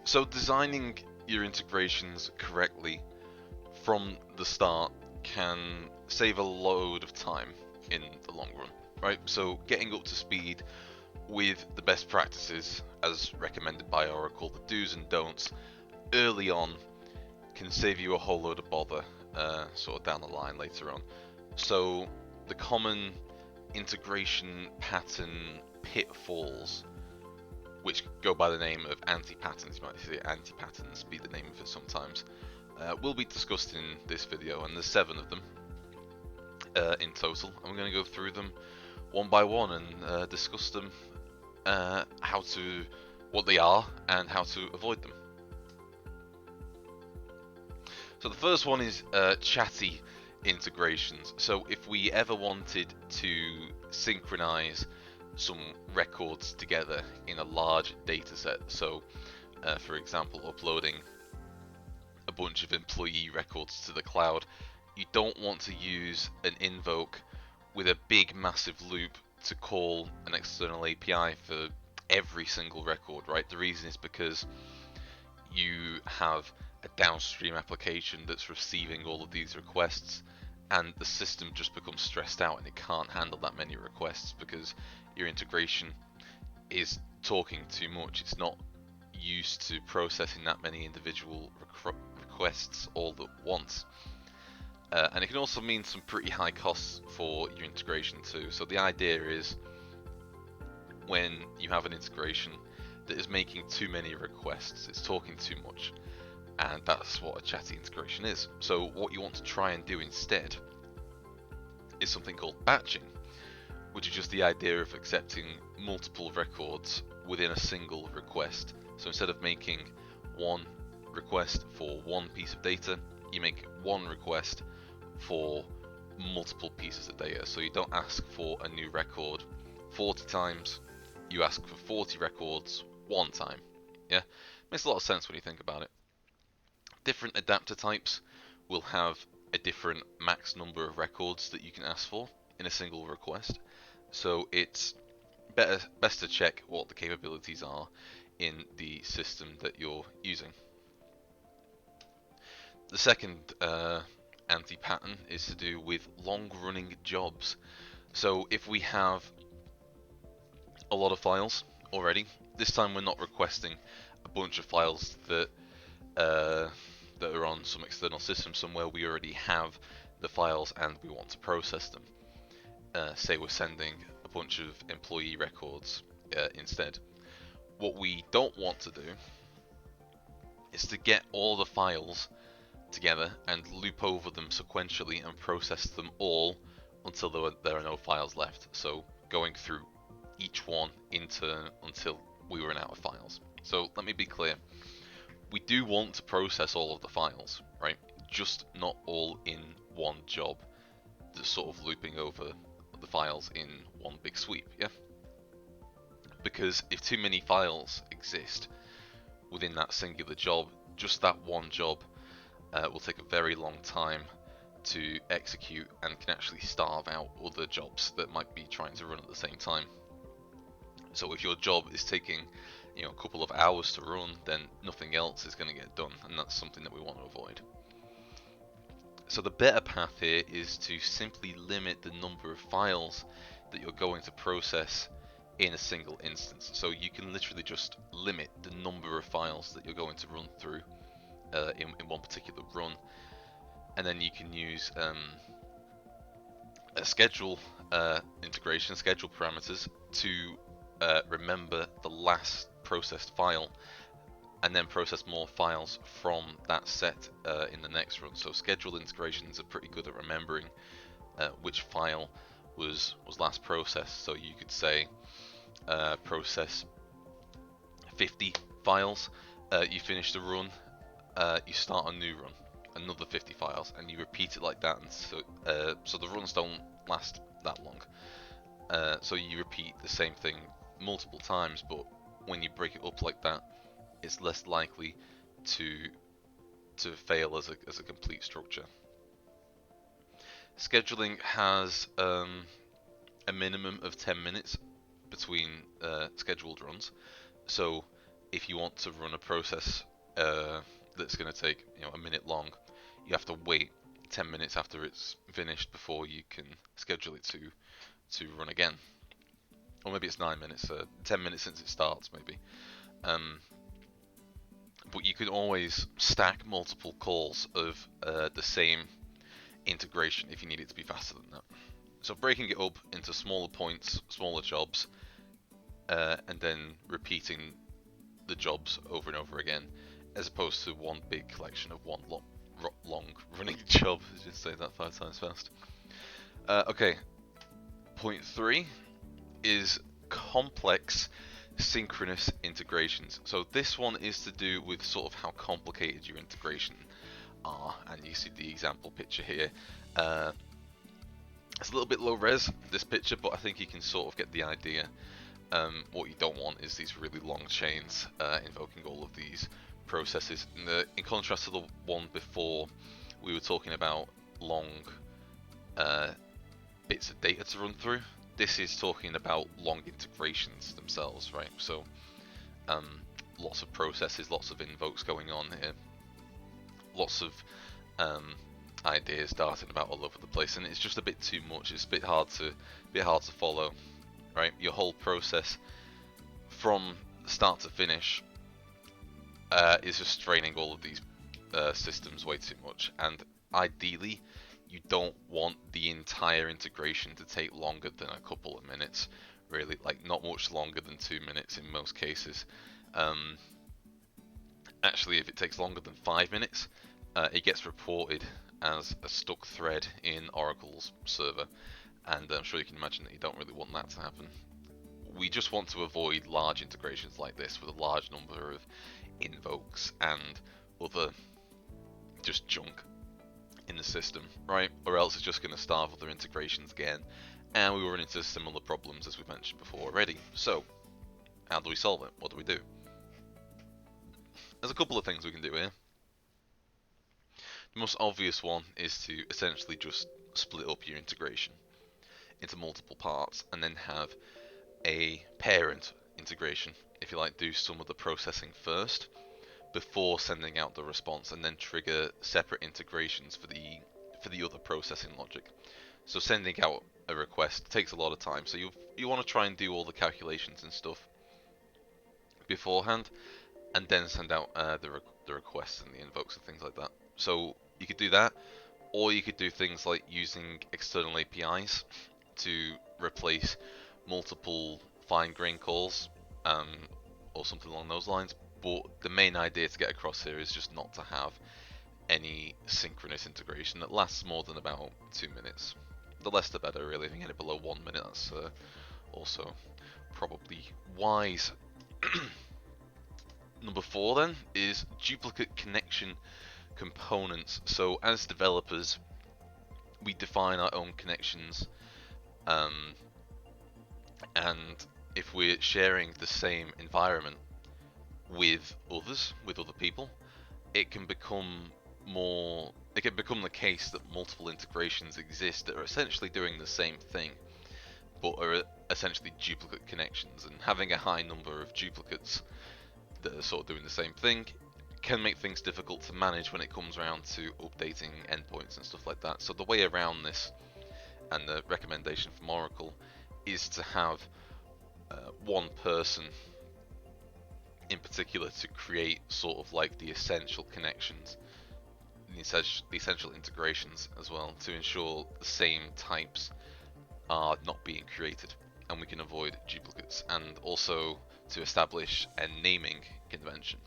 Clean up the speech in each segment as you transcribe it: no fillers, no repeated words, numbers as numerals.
So designing your integrations correctly from the start can save a load of time in the long run, right? So getting up to speed with the best practices as recommended by Oracle, the do's and don'ts early on can save you a whole load of bother sort of down the line later on. So the common integration pattern pitfalls, which go by the name of antipatterns, you might say antipatterns be the name of it sometimes, will be discussed in this video, and there's 7 of them in total. I'm going to go through them one by one and discuss them, what they are and how to avoid them. So the first one is Chatty integrations. So if we ever wanted to synchronize some records together in a large data set, so for example uploading a bunch of employee records to the cloud, you don't want to use an invoke with a big massive loop to call an external API for every single record, right? The reason is because you have a downstream application that's receiving all of these requests, and the system just becomes stressed out and it can't handle that many requests because your integration is talking too much. It's not used to processing that many individual requests all at once. And it can also mean some pretty high costs for your integration too. So the idea is when you have an integration that is making too many requests, it's talking too much, and that's what a Chatty integration is. So what you want to try and do instead is something called batching, which is just the idea of accepting multiple records within a single request. So instead of making one request for one piece of data, you make one request for multiple pieces of data. So you don't ask for a new record 40 times, you ask for 40 records one time. Yeah, makes a lot of sense when you think about it. Different adapter types will have a different max number of records that you can ask for in a single request. So it's best to check what the capabilities are in the system that you're using. The second anti-pattern is to do with long-running jobs. So if we have a lot of files already, this time we're not requesting a bunch of files that are on some external system somewhere. We already have the files and we want to process them. Say we're sending a bunch of employee records instead. What we don't want to do is to get all the files together and loop over them sequentially and process them all until there are no files left. So going through each one until we run out of files. So let me be clear. We do want to process all of the files, right? Just not all in one job. Just sort of looping over the files in one big sweep, yeah? Because if too many files exist within that singular job, just that one job will take a very long time to execute and can actually starve out other jobs that might be trying to run at the same time. So if your job is taking a couple of hours to run, then nothing else is going to get done, and that's something that we want to avoid. So the better path here is to simply limit the number of files that you're going to process in a single instance. So you can literally just limit the number of files that you're going to run through in one particular run, and then you can use a schedule integration, schedule parameters to remember the last processed file and then process more files from that set in the next run. So schedule integrations are pretty good at remembering which file was last processed. So you could say process 50 files, you finish the run, you start a new run, another 50 files, and you repeat it like that. And so the runs don't last that long. So you repeat the same thing multiple times, but when you break it up like that, it's less likely to fail as a complete structure. Scheduling has a minimum of 10 minutes between scheduled runs. So if you want to run a process that's going to take a minute long, you have to wait 10 minutes after it's finished before you can schedule it to run again. Or maybe it's 9 minutes, 10 minutes since it starts, maybe. But you can always stack multiple calls of the same integration if you need it to be faster than that. So breaking it up into smaller points, smaller jobs, and then repeating the jobs over and over again, as opposed to one big collection of one long running job. Just say that 5 times fast. Okay, point 3 is complex synchronous integrations. So this one is to do with sort of how complicated your integration are, and you see the example picture here. It's a little bit low res, this picture, but I think you can sort of get the idea. What you don't want is these really long chains invoking all of these processes. In contrast to the one before, we were talking about long bits of data to run through. This is talking about long integrations themselves, right? So lots of processes, lots of invokes going on here, lots of ideas darting about all over the place, and it's just a bit too much. It's a bit hard to follow, right? Your whole process from start to finish is just straining all of these systems way too much, and ideally you don't want the entire integration to take longer than a couple of minutes, really, like not much longer than 2 minutes in most cases. Actually, if it takes longer than 5 minutes, it gets reported as a stuck thread in Oracle's server, and I'm sure you can imagine that you don't really want that to happen. We just want to avoid large integrations like this with a large number of invokes and other just junk in the system, right? Or else it's just going to starve other integrations again, and we run into similar problems as we mentioned before already. So, how do we solve it? What do we do? There's a couple of things we can do here. The most obvious one is to essentially just split up your integration into multiple parts and then have a parent integration, if you like, do some of the processing first before sending out the response, and then trigger separate integrations for the other processing logic. So sending out a request takes a lot of time, so you want to try and do all the calculations and stuff beforehand, and then send out the requests and the invokes and things like that. So you could do that, or you could do things like using external APIs to replace multiple fine-grained calls, or something along those lines. But the main idea to get across here is just not to have any synchronous integration that lasts more than about 2 minutes. The less the better, really. If you get it below 1 minute, that's also probably wise. Number 4 then is duplicate connection components. So as developers, we define our own connections, and if we're sharing the same environment with other people, it can become the case that multiple integrations exist that are essentially doing the same thing, but are essentially duplicate connections, and having a high number of duplicates that are sort of doing the same thing can make things difficult to manage when it comes around to updating endpoints and stuff like that. So the way around this, and the recommendation from Oracle, is to have one person in particular to create sort of like the essential connections, the essential integrations as well, to ensure the same types are not being created and we can avoid duplicates, and also to establish a naming convention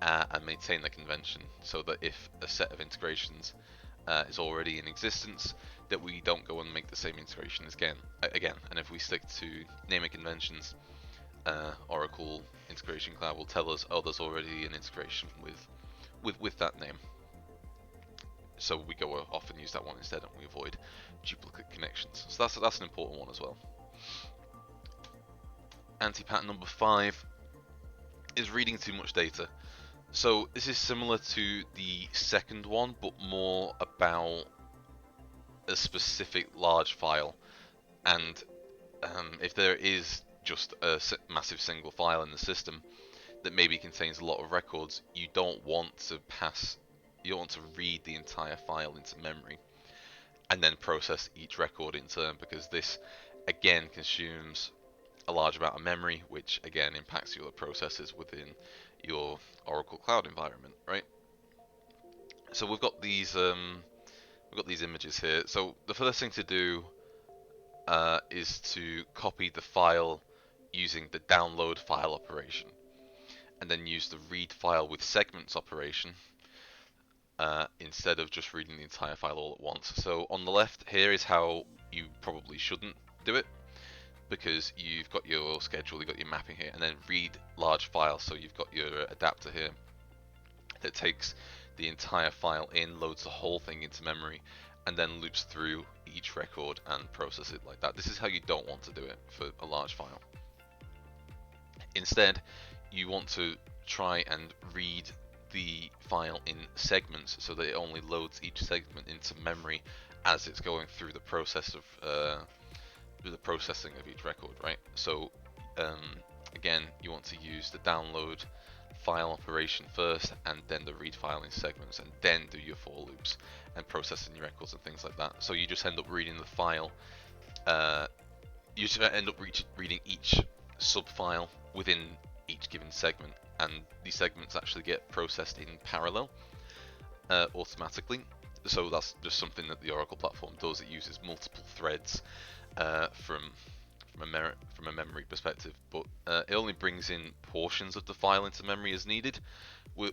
and maintain the convention, so that if a set of integrations is already in existence, that we don't go and make the same integration again. And if we stick to naming conventions, Oracle Integration Cloud will tell us, oh, there's already an integration with that name. So we go off and use that one instead, and we avoid duplicate connections. So that's an important one as well. Anti-pattern number 5 is reading too much data. So this is similar to the second one, but more about a specific large file. And if there is just a massive single file in the system, that maybe contains a lot of records, you don't want to read the entire file into memory and then process each record in turn, because this again consumes a large amount of memory, which again impacts your processes within your Oracle Cloud environment, right? So we've got these images here. So the first thing to do is to copy the file using the download file operation, and then use the read file with segments operation instead of just reading the entire file all at once. So on the left here is how you probably shouldn't do it, because you've got your schedule, you've got your mapping here, and then read large files. So you've got your adapter here that takes the entire file in, loads the whole thing into memory, and then loops through each record and process it like that. This is how you don't want to do it for a large file. Instead, you want to try and read the file in segments so that it only loads each segment into memory as it's going through the process of the processing of each record, right? So again, you want to use the download file operation first, and then the read file in segments, and then do your for loops and processing your records and things like that. So you just end up reading the file. You just end up reading each sub file within each given segment, and these segments actually get processed in parallel automatically. So that's just something that the Oracle platform does. It uses multiple threads from a memory perspective, but it only brings in portions of the file into memory as needed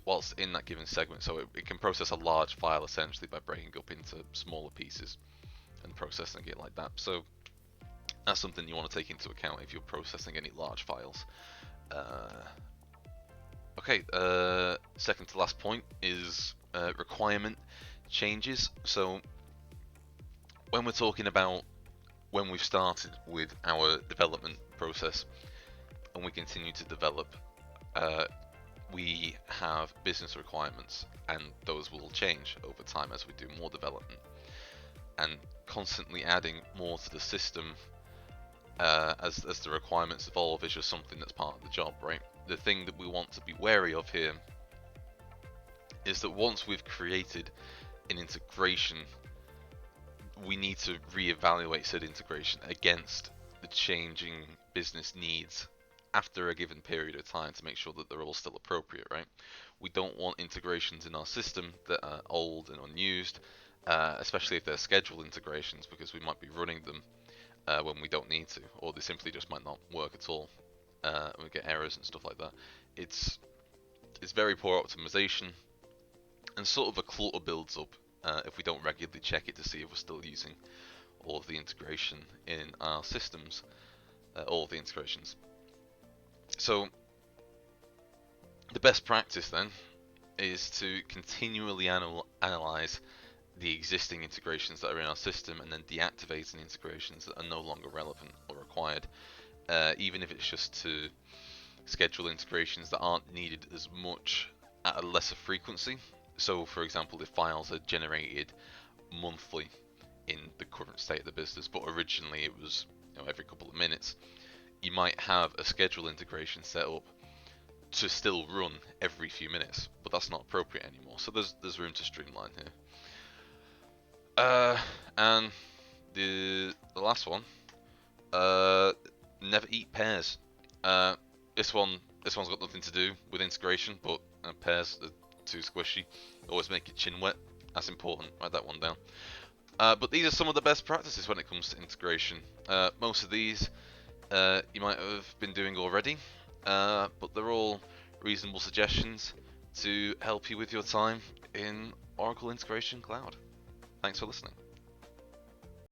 whilst in that given segment. So it can process a large file essentially by breaking up into smaller pieces and processing it like that. So that's something you want to take into account if you're processing any large files. Okay, second to last point is requirement changes. So when we're talking about when we've started with our development process and we continue to develop, we have business requirements, and those will change over time as we do more development. And constantly adding more to the system as the requirements evolve is just something that's part of the job, right? The thing that we want to be wary of here is that once we've created an integration, we need to reevaluate said integration against the changing business needs after a given period of time to make sure that they're all still appropriate, right? We don't want integrations in our system that are old and unused, especially if they're scheduled integrations, because we might be running them when we don't need to, or they simply just might not work at all. We get errors and stuff like that. It's very poor optimization, and sort of a clutter builds up if we don't regularly check it to see if we're still using all of the integration in our systems, all of the integrations. So the best practice then is to continually analyze the existing integrations that are in our system, and then deactivating integrations that are no longer relevant or required, even if it's just to schedule integrations that aren't needed as much at a lesser frequency. So for example, if files are generated monthly in the current state of the business, but originally it was every couple of minutes, you might have a schedule integration set up to still run every few minutes, but that's not appropriate anymore. So there's room to streamline here. And the last one, never eat pears. This one's got nothing to do with integration, but pears are too squishy. Always make your chin wet. That's important. Write that one down. But these are some of the best practices when it comes to integration. Most of these you might have been doing already, but they're all reasonable suggestions to help you with your time in Oracle Integration Cloud. Thanks for listening.